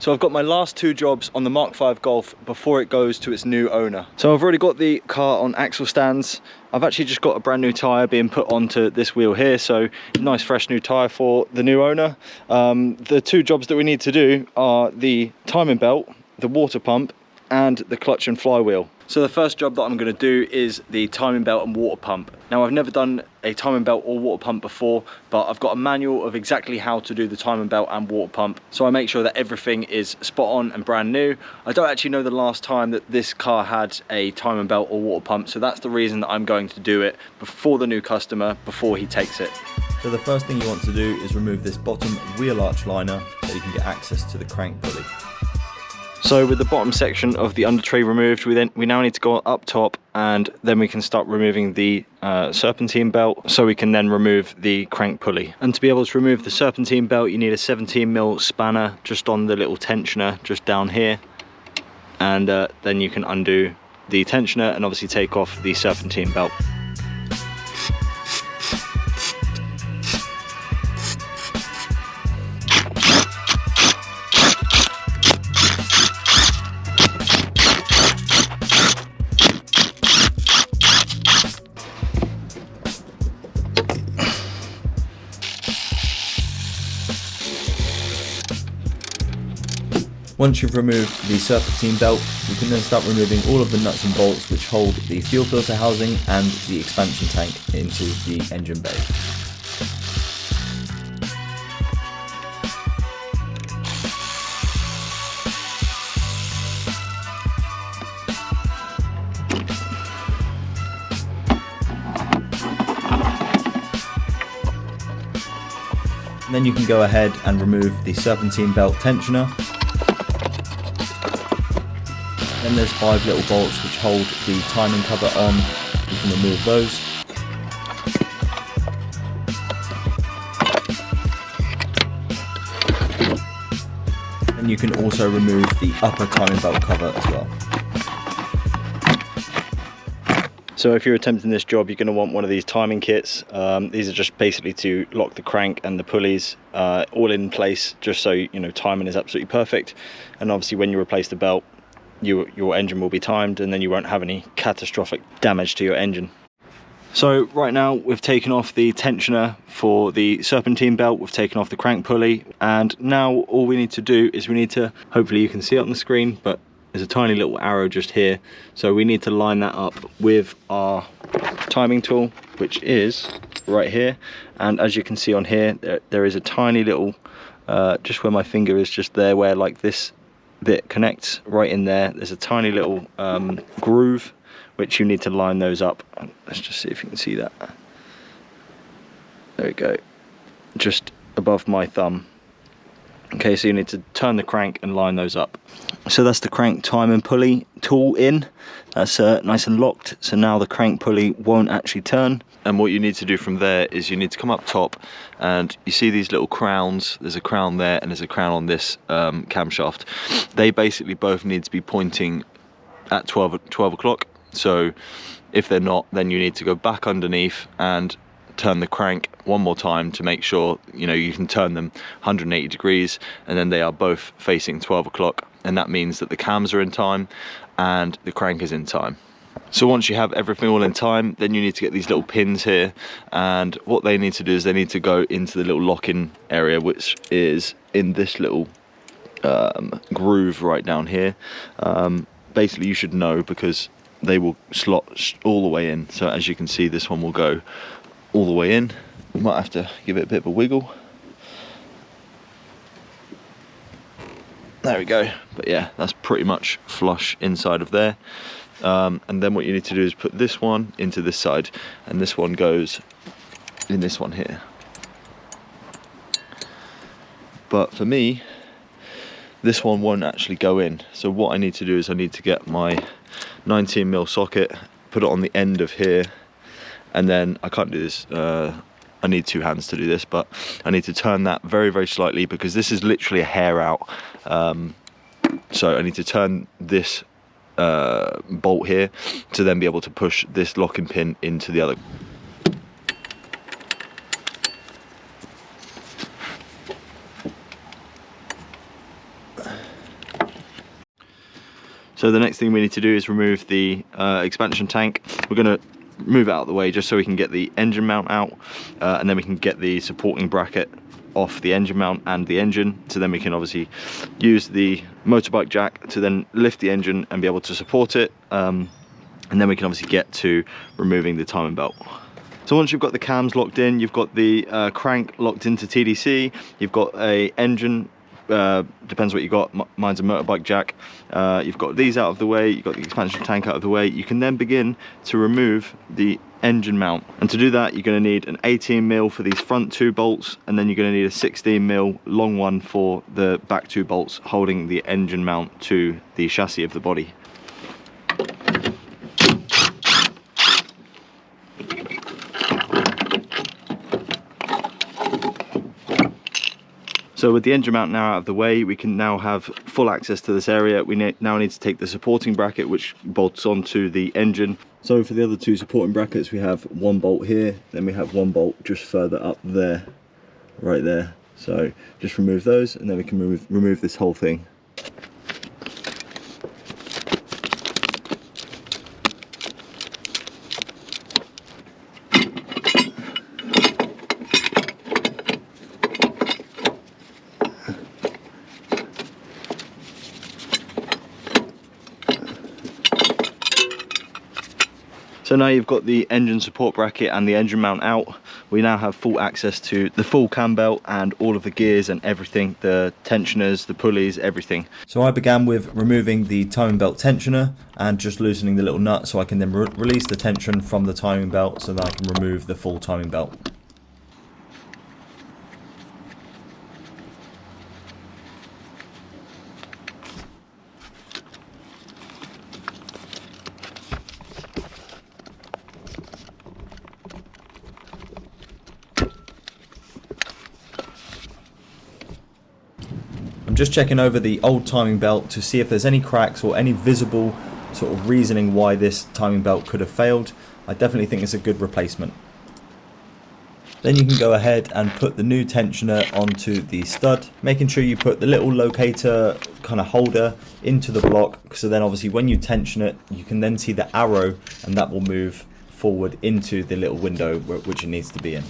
So I've got my last two jobs on the Mark 5 Golf before it goes to its new owner. So I've already got the car on axle stands. I've actually just got a brand new tyre being put onto this wheel here, so nice fresh new tyre for the new owner. The two jobs that we need to do are the timing belt, the water pump, and the clutch and flywheel. So the first job that I'm going to do is the timing belt and water pump. Now I've never done a timing belt or water pump before, but I've got a manual of exactly how to do the timing belt and water pump. So I make sure that everything is spot on and brand new. I don't actually know the last time that this car had a timing belt or water pump, so that's the reason that I'm going to do it before the new customer, before he takes it. So the first thing you want to do is remove this bottom wheel arch liner so you can get access to the crank pulley. So with the bottom section of the under tray removed, we now need to go up top, and then we can start removing the serpentine belt, so we can then remove the crank pulley. And to be able to remove the serpentine belt, you need a 17mm spanner just on the little tensioner just down here, and then you can undo the tensioner and obviously take off the serpentine belt. Once you've removed the serpentine belt, you can then start removing all of the nuts and bolts which hold the fuel filter housing and the expansion tank into the engine bay. And then you can go ahead and remove the serpentine belt tensioner. Then there's 5 little bolts which hold the timing cover on. You can remove those. And you can also remove the upper timing belt cover as well. So if you're attempting this job, you're going to want one of these timing kits. These are just basically to lock the crank and the pulleys all in place, just so you know timing is absolutely perfect. And obviously when you replace the belt, your engine will be timed, and then you won't have any catastrophic damage to your engine. So right now we've taken off the tensioner for the serpentine belt, we've taken off the crank pulley, and now all we need to do is we need to, hopefully you can see it on the screen, but there's a tiny little arrow just here, so we need to line that up with our timing tool, which is right here. And as you can see on here, there is a tiny little just where my finger is, just there where like this bit connects, right in there, there's a tiny little groove which you need to line those up. Let's just see if you can see that. There we go, just above my thumb. Okay, so you need to turn the crank and line those up. So that's the crank time and pulley tool in. That's nice and locked, so now the crank pulley won't actually turn. And what you need to do from there is you need to come up top, and you see these little crowns. There's a crown there and there's a crown on this camshaft. They basically both need to be pointing at 12 o'clock. So if they're not, then you need to go back underneath and turn the crank one more time to make sure you can turn them 180 degrees, and then they are both facing 12 o'clock, and that means that the cams are in time and the crank is in time. So once you have everything all in time, then you need to get these little pins here, and what they need to do is they need to go into the little lock-in area, which is in this little groove right down here. Basically you should know, because they will slot all the way in. So as you can see, this one will go all the way in. We might have to give it a bit of a wiggle. There we go. But yeah, that's pretty much flush inside of there. And then what you need to do is put this one into this side, and this one goes in this one here. But for me, this one won't actually go in. So what I need to do is I need to get my 19mm socket, put it on the end of here, and then I can't do this, I need 2 hands to do this, but I need to turn that very, very slightly, because this is literally a hair out. So I need to turn this bolt here to then be able to push this locking pin into the other. So the next thing we need to do is remove the expansion tank. We're going to move it out of the way just so we can get the engine mount out, and then we can get the supporting bracket off the engine mount and the engine. So then we can obviously use the motorbike jack to then lift the engine and be able to support it, and then we can obviously get to removing the timing belt. So once you've got the cams locked in, you've got the crank locked into TDC, you've got a engine, depends what you got, mine's a motorbike jack, you've got these out of the way, you've got the expansion tank out of the way, you can then begin to remove the engine mount. And to do that, you're going to need an 18mm for these front 2 bolts, and then you're going to need a 16mm long one for the back 2 bolts holding the engine mount to the chassis of the body. So with the engine mount now out of the way, we can now have full access to this area. We now need to take the supporting bracket, which bolts onto the engine. So for the other 2 supporting brackets, we have 1 bolt here, then we have 1 bolt just further up there, right there. So just remove those, and then we can remove this whole thing. So now you've got the engine support bracket and the engine mount out, we now have full access to the full cam belt and all of the gears and everything, the tensioners, the pulleys, everything. So I began with removing the timing belt tensioner and just loosening the little nut so I can then release the tension from the timing belt so that I can remove the full timing belt. I'm just checking over the old timing belt to see if there's any cracks or any visible sort of reasoning why this timing belt could have failed. I definitely think it's a good replacement. Then you can go ahead and put the new tensioner onto the stud, making sure you put the little locator kind of holder into the block, so then obviously when you tension it you can then see the arrow and that will move forward into the little window which it needs to be in.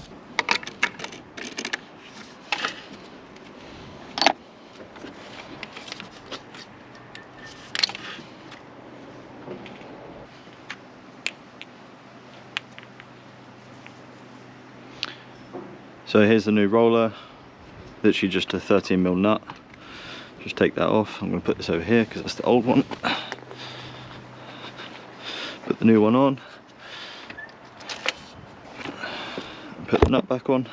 So here's the new roller, literally just a 13mm nut. Just take that off. I'm going to put this over here because that's the old one. Put the new one on. Put the nut back on.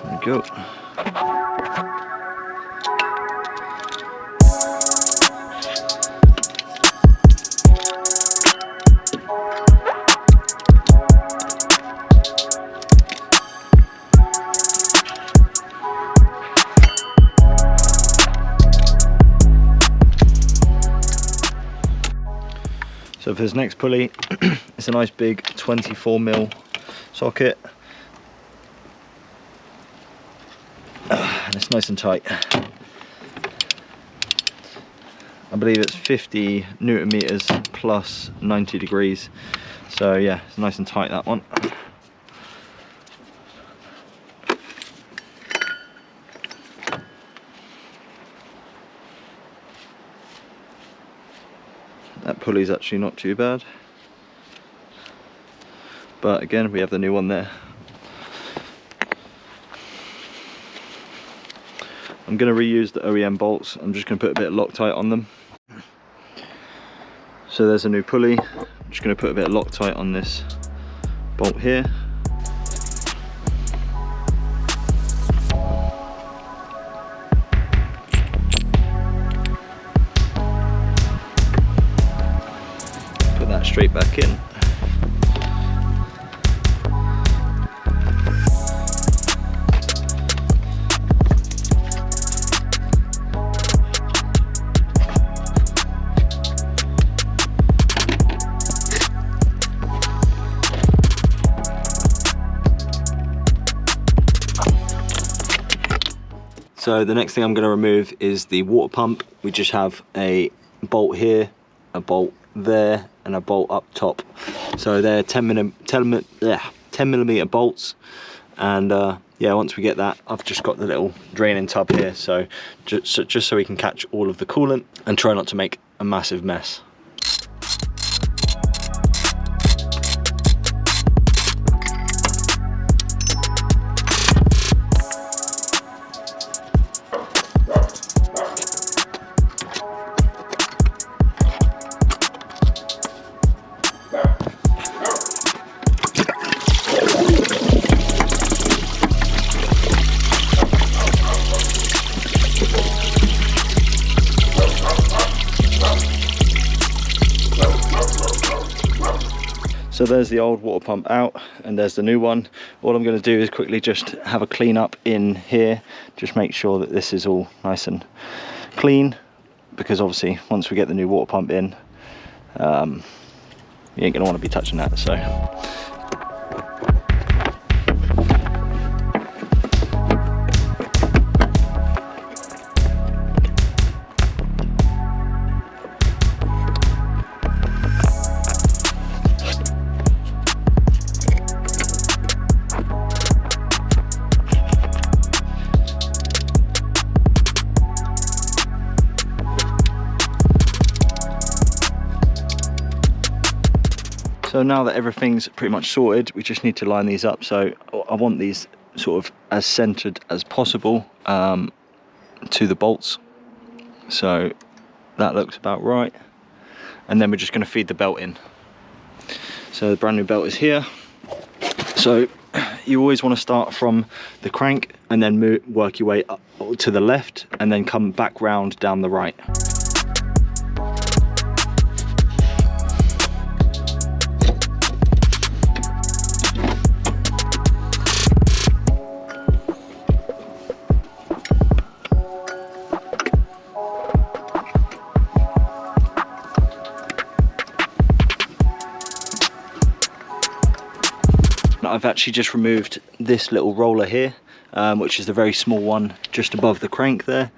There we go. So for this next pulley, it's a nice big 24mm socket, and it's nice and tight. I believe it's 50 Newton meters plus 90 degrees. So yeah, it's nice and tight, that one. That pulley's actually not too bad, but again we have the new one there. I'm going to reuse the OEM bolts. I'm just going to put a bit of Loctite on them. So there's a new pulley. I'm just going to put a bit of Loctite on this bolt here. Put that straight back in. So the next thing I'm going to remove is the water pump. We just have a bolt here, a bolt there, and a bolt up top. So they're 10 millimeter bolts. And yeah, once we get that, I've just got the little draining tub here, so just so we can catch all of the coolant and try not to make a massive mess. So there's the old water pump out and there's the new one. All I'm going to do is quickly just have a clean up in here, just make sure that this is all nice and clean, because obviously once we get the new water pump in, you ain't going to want to be touching that. So So now that everything's pretty much sorted, we just need to line these up. So I want these sort of as centered as possible to the bolts. So that looks about right. And then we're just going to feed the belt in. So the brand new belt is here. So you always want to start from the crank and then work your way up to the left and then come back round down the right. I've actually just removed this little roller here, which is the very small one just above the crank there,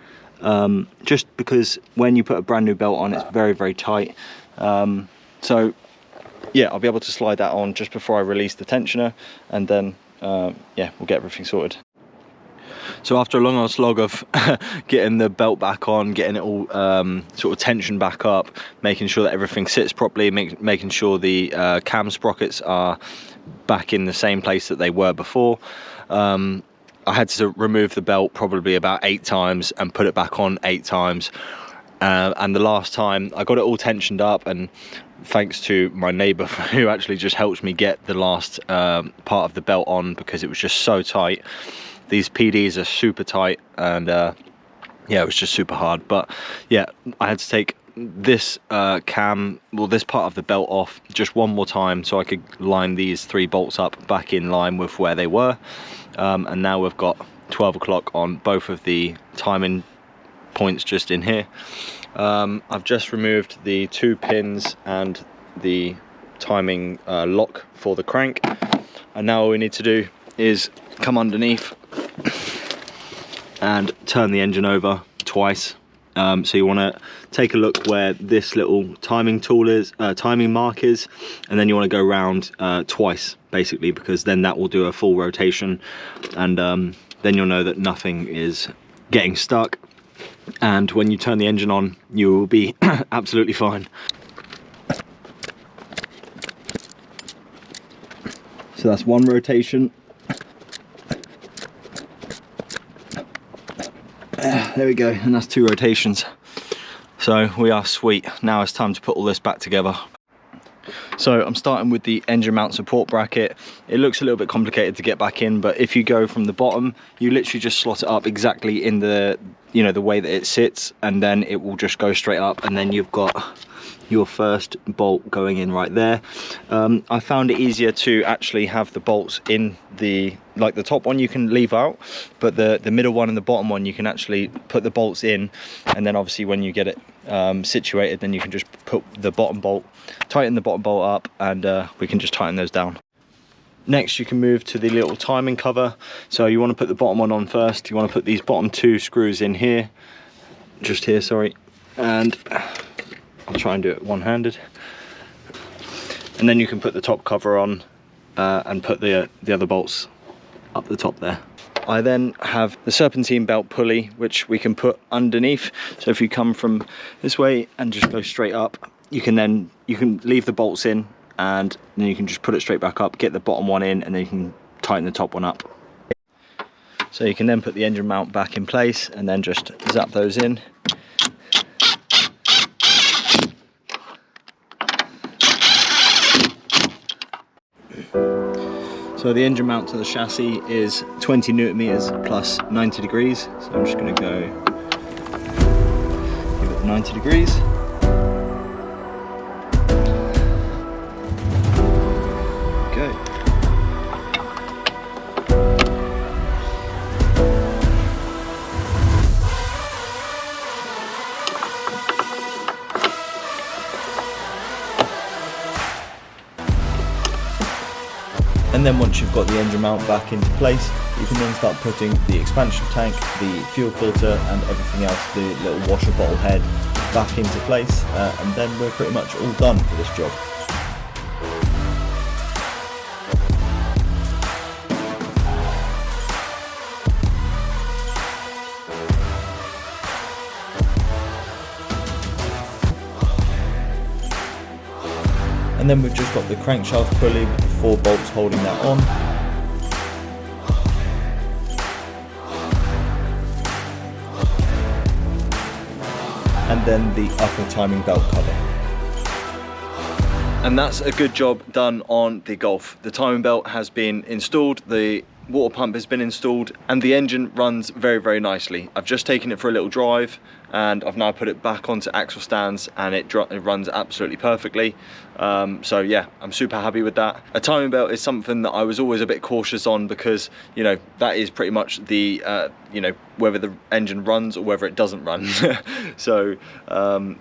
just because when you put a brand new belt on, it's very, very tight. So yeah, I'll be able to slide that on just before I release the tensioner, and then yeah, we'll get everything sorted. So after a long old slog of getting the belt back on, getting it all sort of tensioned back up, making sure that everything sits properly, making sure the cam sprockets are back in the same place that they were before, I had to remove the belt probably about 8 times and put it back on 8 times. And the last time I got it all tensioned up, and thanks to my neighbour who actually just helped me get the last part of the belt on, because it was just so tight. These PDs are super tight, and yeah, it was just super hard. But yeah, I had to take this this part of the belt off just one more time so I could line these 3 bolts up back in line with where they were. And now we've got 12 o'clock on both of the timing points just in here. I've just removed the 2 pins and the timing lock for the crank, and now all we need to do is come underneath and turn the engine over twice. So you want to take a look where this little timing tool is, timing mark is, and then you want to go around twice basically, because then that will do a full rotation, and then you'll know that nothing is getting stuck, and when you turn the engine on you will be absolutely fine. So that's 1 rotation. There we go, and that's 2 rotations. So we are sweet. Now it's time to put all this back together. So I'm starting with the engine mount support bracket. It looks a little bit complicated to get back in, but if you go from the bottom, you literally just slot it up exactly in the, you know, the way that it sits, and then it will just go straight up, and then you've got your first bolt going in right there. I found it easier to actually have the bolts in the, like the top one you can leave out, but the middle one and the bottom one you can actually put the bolts in, and then obviously when you get it situated, then you can just put the bottom bolt, tighten the bottom bolt up, and we can just tighten those down. Next you can move to the little timing cover. So you want to put the bottom one on first. You want to put these bottom 2 screws in here, just here, sorry, and I'll try and do it one-handed. And then you can put the top cover on and put the other bolts up the top there. I then have the serpentine belt pulley, which we can put underneath. So if you come from this way and just go straight up, you can leave the bolts in, and then you can just put it straight back up, get the bottom one in, and then you can tighten the top one up. So you can then put the engine mount back in place and then just zap those in. So the engine mount to the chassis is 20 Newton meters plus 90 degrees. So I'm just going to go give it 90 degrees. Go. And then once you've got the engine mount back into place, you can then start putting the expansion tank, the fuel filter and everything else, the little washer bottle head, back into place, and then we're pretty much all done for this job. And then we've just got the crankshaft pulley with the 4 bolts holding that on. And then the upper timing belt cover. And that's a good job done on the Golf. The timing belt has been installed, the water pump has been installed, and the engine runs very, very nicely. I've just taken it for a little drive and I've now put it back onto axle stands, and it runs absolutely perfectly. So yeah, I'm super happy with that. A timing belt is something that I was always a bit cautious on, because you know, that is pretty much the you know, whether the engine runs or whether it doesn't run. So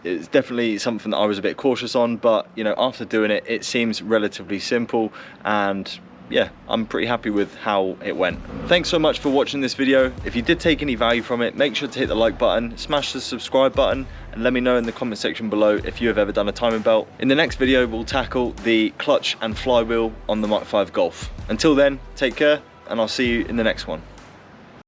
it's definitely something that I was a bit cautious on, but you know, after doing it, it seems relatively simple, and yeah, I'm pretty happy with how it went. Thanks so much for watching this video. If you did take any value from it, make sure to hit the like button, smash the subscribe button, and let me know in the comment section below if you have ever done a timing belt. In the next video, we'll tackle the clutch and flywheel on the Mach 5 Golf. Until then, take care, and I'll see you in the next one.